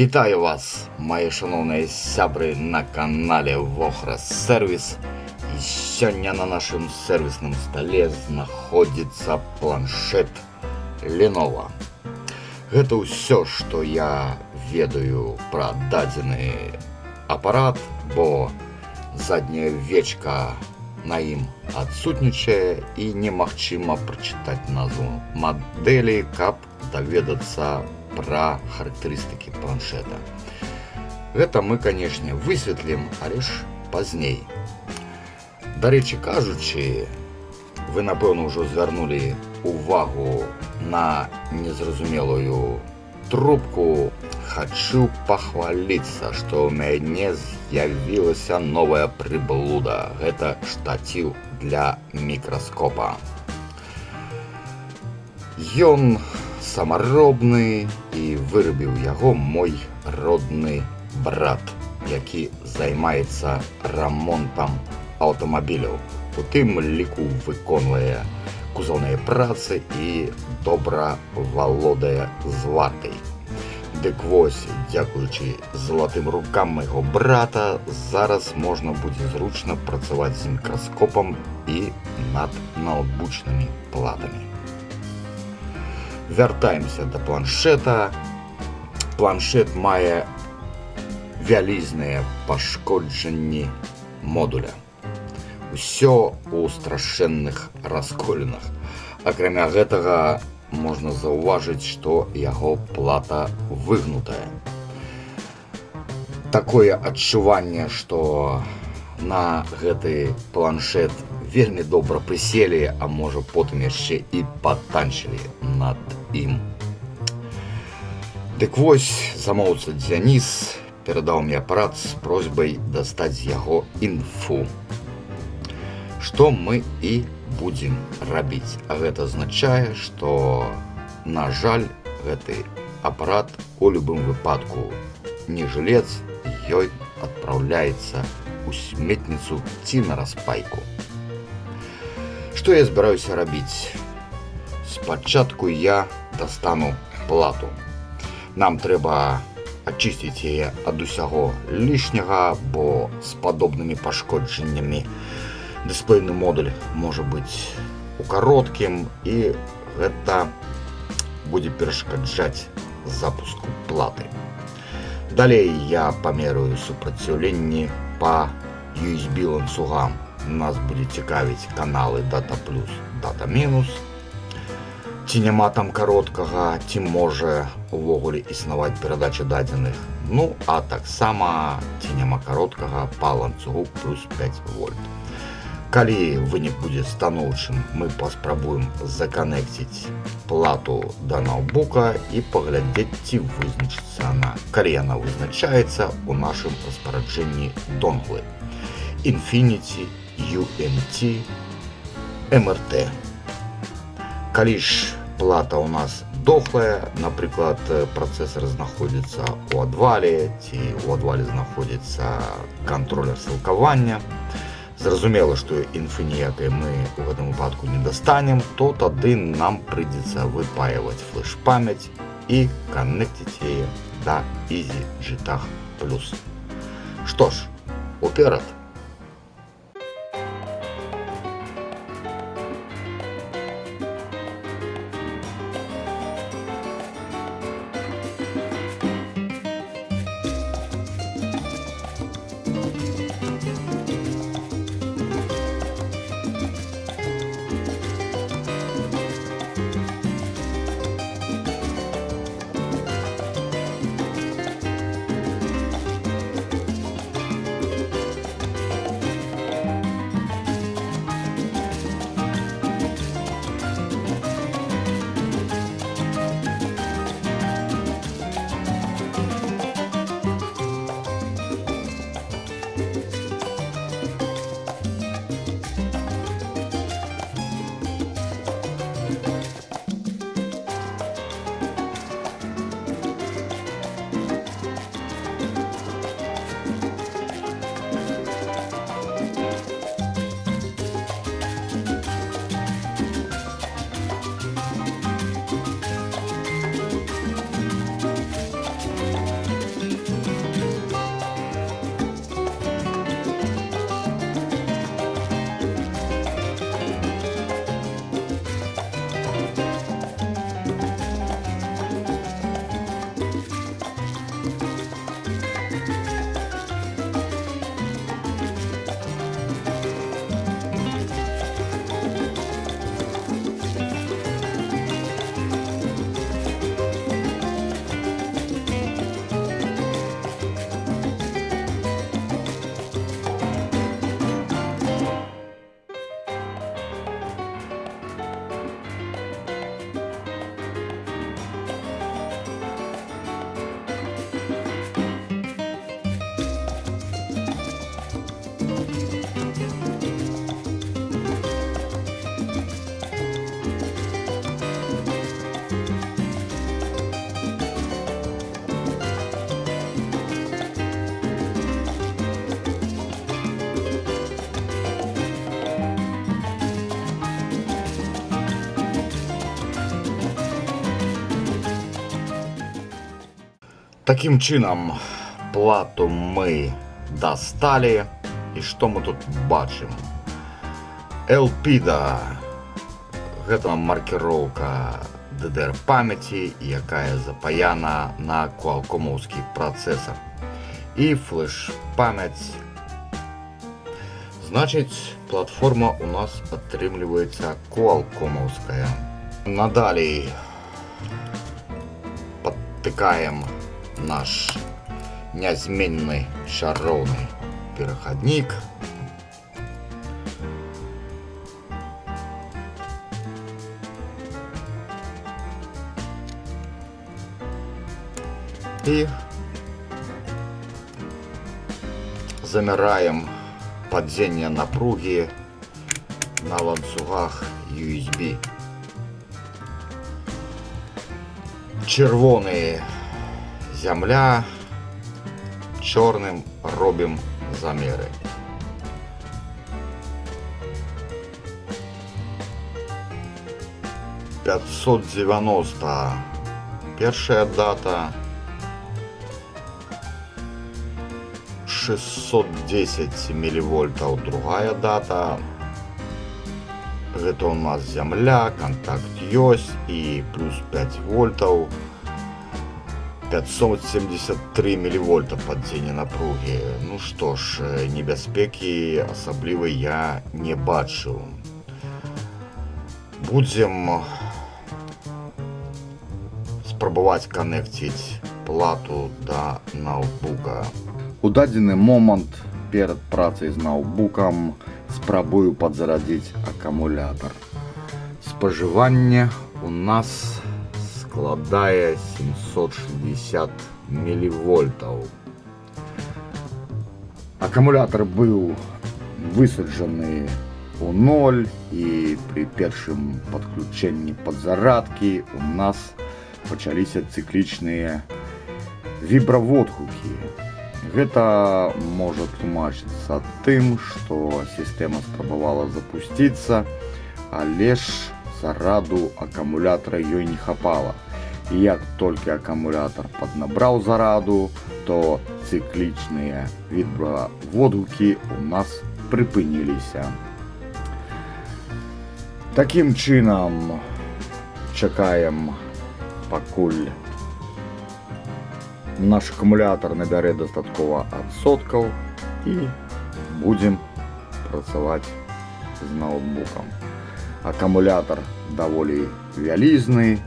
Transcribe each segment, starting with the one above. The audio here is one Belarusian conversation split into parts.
Вітаю вас, мої шановні сябры на канале Вохрас Сервис. І сёння на нашем сервисном столе знаходзіцца планшет Lenovo. Гэта ўсё, што я ведаю пра дадзены апарат, бо задняя вечка на ім адсутнічае і немагчыма прачытаць назву мадэлі, каб даведацца пра характарыстыкі планшета. Гэта мы, канешне, высветлім, але ж пазней. Дарэчы кажучы, вы, напэўна, ўжо звярнулі увагу на незразумелую трубку. Хачу пахваліцца, што ў мяне з'явілася новая прыблуда. Гэта штаціў для мікраскопа. Ён самаробны і вырабіў яго мой родны брат, які займаецца рамонтам аўтамабіляў. У тым ліку выконвае кузоўныя працы і добра валодае зваркай. Дык вось, дзякуючы залатым рукам майго брата, зараз можна будзе зручна працаваць з мікраскопам і над ноутбучнымі платамі. Вяртаемся да планшета. Планшет мае вялізныя пашкоджанні модуля. Усё у страшэнных расколінах. Акрамя гэтага, можна заўважыць, што яго плата выгнутая. Такое адчуванне, што на гэты планшет вельмі добра прыселі, а можа потым яшчэ і патанчылі над ім. Дык вось, замоўца Дзяніс перадаў мне апарат з просьбай дастаць з яго інфу. Што мы і будзем рабіць. А гэта азначае, што, на жаль, гэты апарат у любым выпадку не жылец, ёй адпраўляецца у сметніцу ці на распайку. Што я збіраюся рабіць? Спачатку я дастану плату. Нам трэба ачысціць яе ад усяго лішняга, бо з падобнымі пашкоджаннямі дысплейны модуль можа быць у кароткім, і гэта будзе перашкаджаць запуску платы. Далей я памераю супраціўленні па USB ланцугам. Нас будзе цікавіць каналы дата плюс, дата мінус. Ці няма там кароткага, ці можа увогуле існаваць перадача дадзеных. Ну, а таксама ці няма кароткага па ланцугу плюс 5 вольт. Калі вынік будзе станоўчым, мы паспрабуем заканекціць плату да ноутбука і паглядзець, ці вызначыцца яна. Калі яна вызначаецца, у нашым распараджэнні донглы Infinity UMT MRT. Калі ж плата ў нас дохлая, напрыклад, працэсар знаходзіцца ў адвале, ці ў адвале знаходзіцца кантролер сілкавання, зразумела, што інфы ніякай мы ў гэтым выпадку не дастанем, то тады нам прыйдзецца выпаяваць флеш-памяць і канекціць яе да EasyJet Plus. Што ж, уперад! Таким чынам плату мы дасталі, і што мы тут бачым? Elpida – гэта маркіроўка DDR памяці, якая запаяна на квалкомаўскі працэсар. І флеш-памяць. Значыць, платформа у нас атрымліваецца квалкомаўская. Надалей падтыкаем наш нязменны чароўны перахаднік. І замяраем падзенне напругі на ланцугах USB. Чырвоны зямля, чорным робім замеры. «590» першая дата, 610 мілівольтаў другая дата. Гэта у нас зямля, контакт ёсць і плюс 5 вольтаў. 573 мілівольта падзення напругі. Ну што ж, небяспекі асабліва я не бачыў. Будзем спрабаваць канекціць плату да ноутбука. У дадзены момант перад працай з ноутбукам спрабую падзарадзіць акумулятар. Спажыванне у нас складае 760 мілівольтаў. Акумулятар быў высаджаны у 0, і пры першым падключэнні падзарадкі у нас пачаліся цыклічныя вібраводгукі. Гэта можа тлумачыцца тым, што сістэма спрабавала запусціцца, але ж зараду акумулятара ёй не хапала. І як толькі акумулятар паднабраў зараду, то цыклічныя вібраводгукі у нас прыпыніліся. Такім чынам чакаем, пакуль наш акумулятар набярэ дастаткова адсоткаў, і будзем працаваць з ноутбукам. Акумулятар даволі вялізны,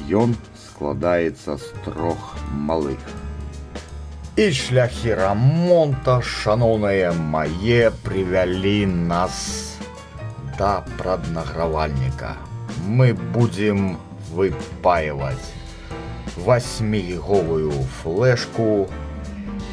ён складаецца з 3 малых. І шляхі рамонта, шаноўныя мае, прывялі нас да праднагравальніка. Мы будзем выпаивать 8-гиговую флешку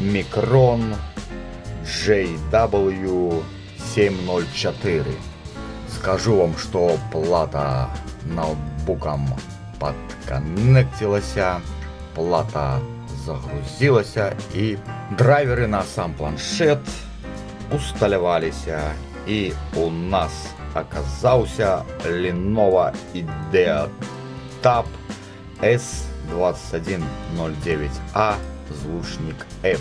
Micron JW704. Скажу вам, что плата ноутбуком подконнектилася, плата загрузилася, и драйверы на сам планшет усталяваліся, и у нас оказался Lenovo IdeaTab S2109A звучник F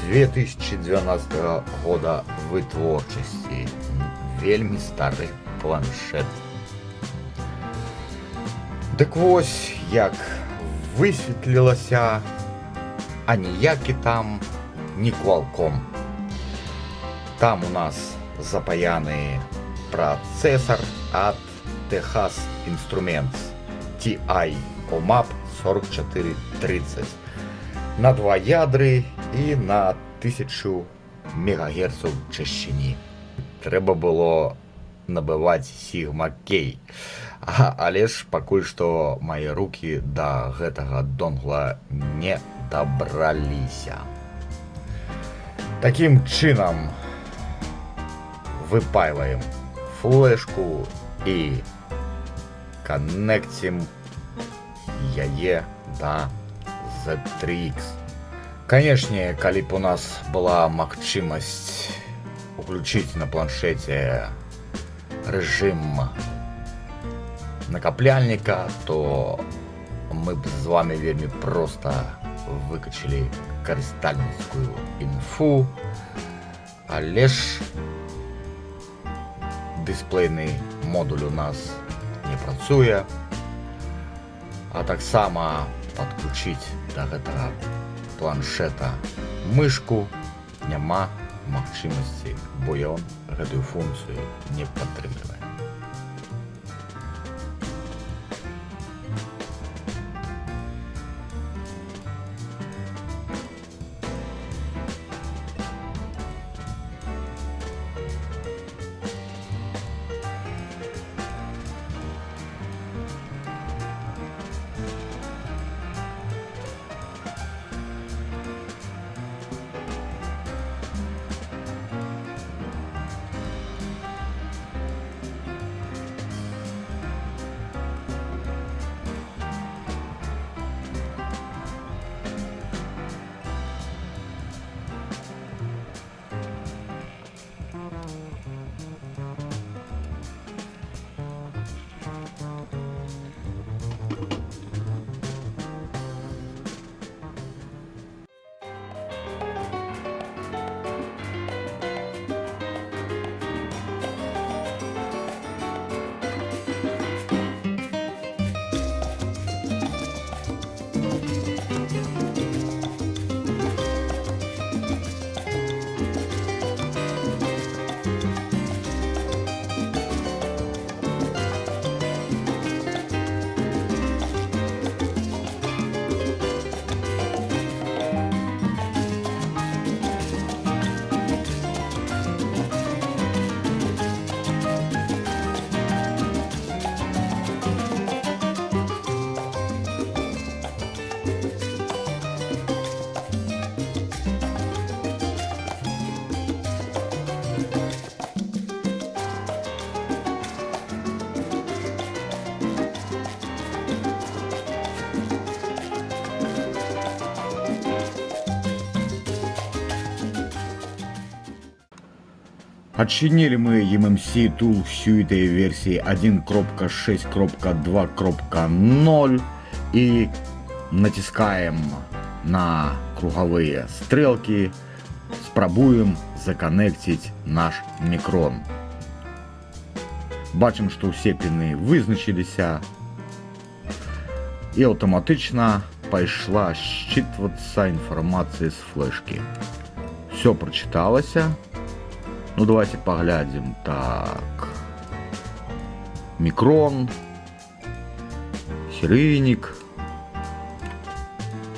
2012 года вытворчасці. Вельмі стары планшет. Дык вось, як высветлілася, а ніякі там не Qualcomm. Там у нас запаяны працэсар ад Texas Instruments TI OMAP 4430 на 2 ядры і на 1000 МГц чашчыні. Трэба было набываць Sigma K, але ж пакуль што мае рукі да гэтага донгла не дабраліся. Такім чынам выпаиваем флешку и коннектим яе да Z3X. Канешне, калі б у нас была магчымасць уключыць на планшете режим накапляльніка, то мы б з вами вельмі проста выкачалі карыстальніцкую інфу, але ж дысплейны модуль у нас не працуе, а таксама падключыць да гэтага планшета мышку няма магчымасці, бо ён гэтую функцыю не падтрымлівае. Отчинили мы MMC Tool Suite версии 1.6.2.0 и натискаем на круговые стрелки, спробуем законнектить наш микрон. Бачим, что все пины вызначилися и автоматично пошла считываться информация с флешки. Все прочиталось. Ну, давайте поглядим. Так. Микрон. Серийник.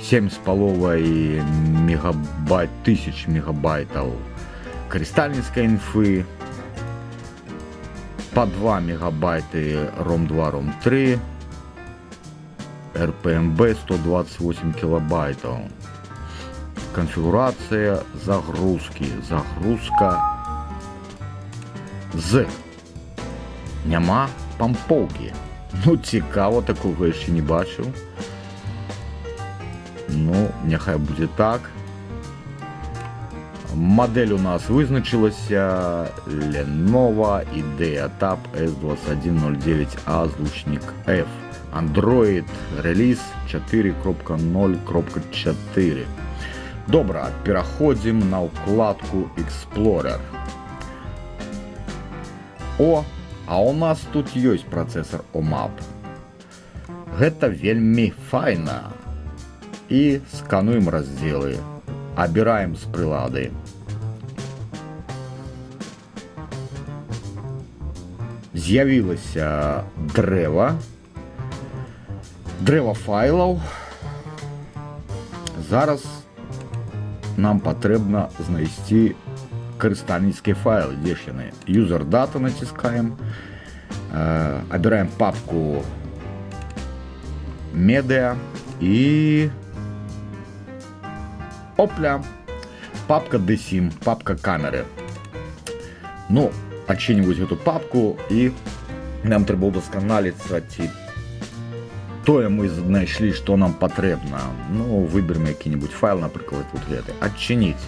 7,5 мегабайт, тысяч мегабайтов кристальницкой инфы. По 2 мегабайты ROM2, ROM3. RPMB 128 килобайтов. Конфигурация загрузки. Загрузка з. Нема помповки. Ну, цікаво, такого ще не бачив. Ну, нехай буде так. Модель у нас визначилася. Lenovo IdeaTab S2109A звучник F. Android реліз 4.0.4. Добре, переходимо на вкладку Explorer. О, а у нас тут есть процессор OMAP. Это вельми файна. И скануем разделы. Обираем с прилады. З'явилося древо. Древо файлов. Зараз нам потрібно знайти користальницькие файлы, где ж они? User data натискаем, обираем папку media и опля, папка DSIM, папка камеры. Ну, адчыньваць гэту папку, і нам трэба ўдасканаліцца, ці тое мы знайшлі, што нам патрэбна. Ну, выберем які-небудзь файл, напрыклад, вот гэты. Адчыніць.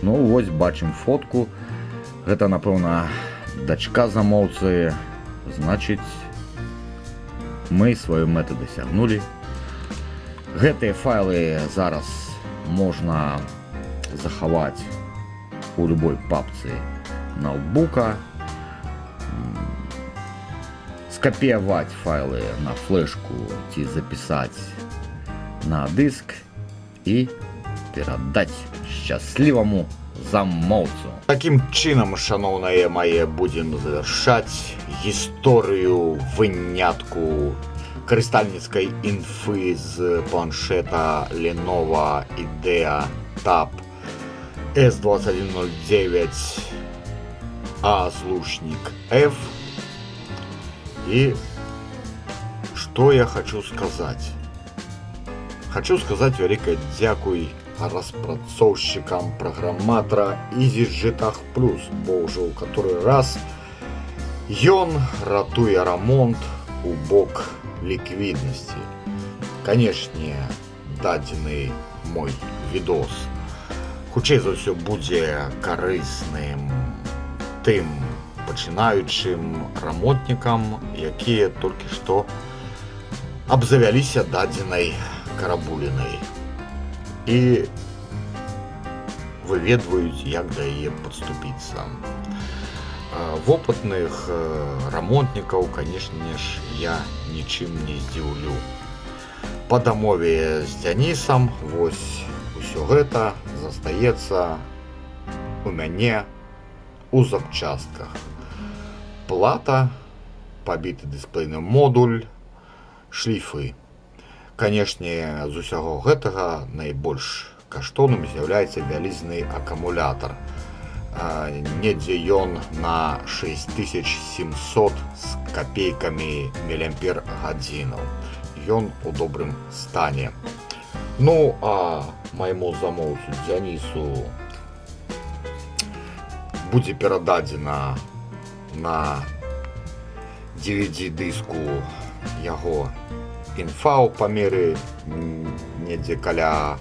Ну, вось бачым фотку. Гэта, напэўна, дачка замоўцы. Значыць, мы сваю мэту дасягнулі. Гэтыя файлы зараз можна захаваць у любой папцы ноутбука, скапіяваць файлы на флешку ці запісаць на дыск і перадаць шчасліваму замоўцу. Такім чынам, шаноўныя мае, будзем завяршаць гісторыю вынятку карыстальніцкай інфы з планшета Lenovo IDEA Tab S2109A/F. И что я хочу сказать? Хочу сказать вялікае дзякуй распрацоўшчыкам праграматара EasyJet+, бо ўжо ў каторы раз ён ратуе рамонт у бок ліквіднасці. Канешне, дадзены мой відос хутчэй за ўсё будзе карысным тым пачынаючым рамонтнікам, якія толькі што абзавяліся дадзенай карабулінай і выведваюць, як да яе падступіцца. Вопытных рамонтнікаў, канешне ж, я нічым не здзіўлю. Па дамове з Дзянісам вось усё гэта застаецца у мяне у запчастках. Плата, пабіты дысплейны модуль, шліфы. Канешне, з усяго гэтага найбольш каштоўным з'яўляецца вялізны акумулятар. Недзе ён на 6700 з капейкамі міліампер-гадзінаў. Ён у добрым стане. Ну, а майму замоўцу Дзянісу будзе перададзена на DVD-дыску яго інфа ў памеры недзе каля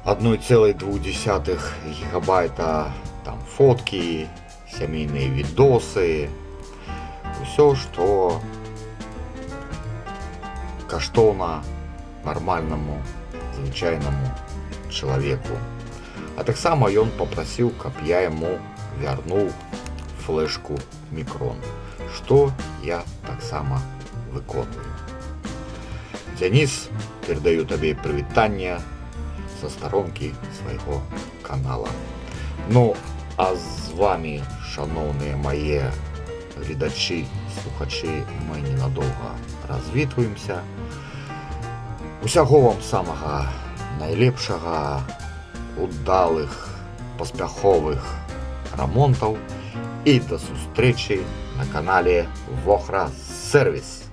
1,2 гігабайта, там фоткі, сямейныя відосы, усё, што каштоўна нармальнаму, звычайнаму чалавеку. А таксама ён папрасіў, каб я яму вярнуў флешку Micron, што я таксама выконваю. Дзяніс, перадаю табе прывітанне со старонкі свайго канала. Ну, а з вами, шаноўныя мае гледачы, слухачы, мы ненадоўга развітваемся. Усяго вам самага найлепшага, удалых, паспяховых рамонтаў і да сустрэчы на канале Вохра Сервіс.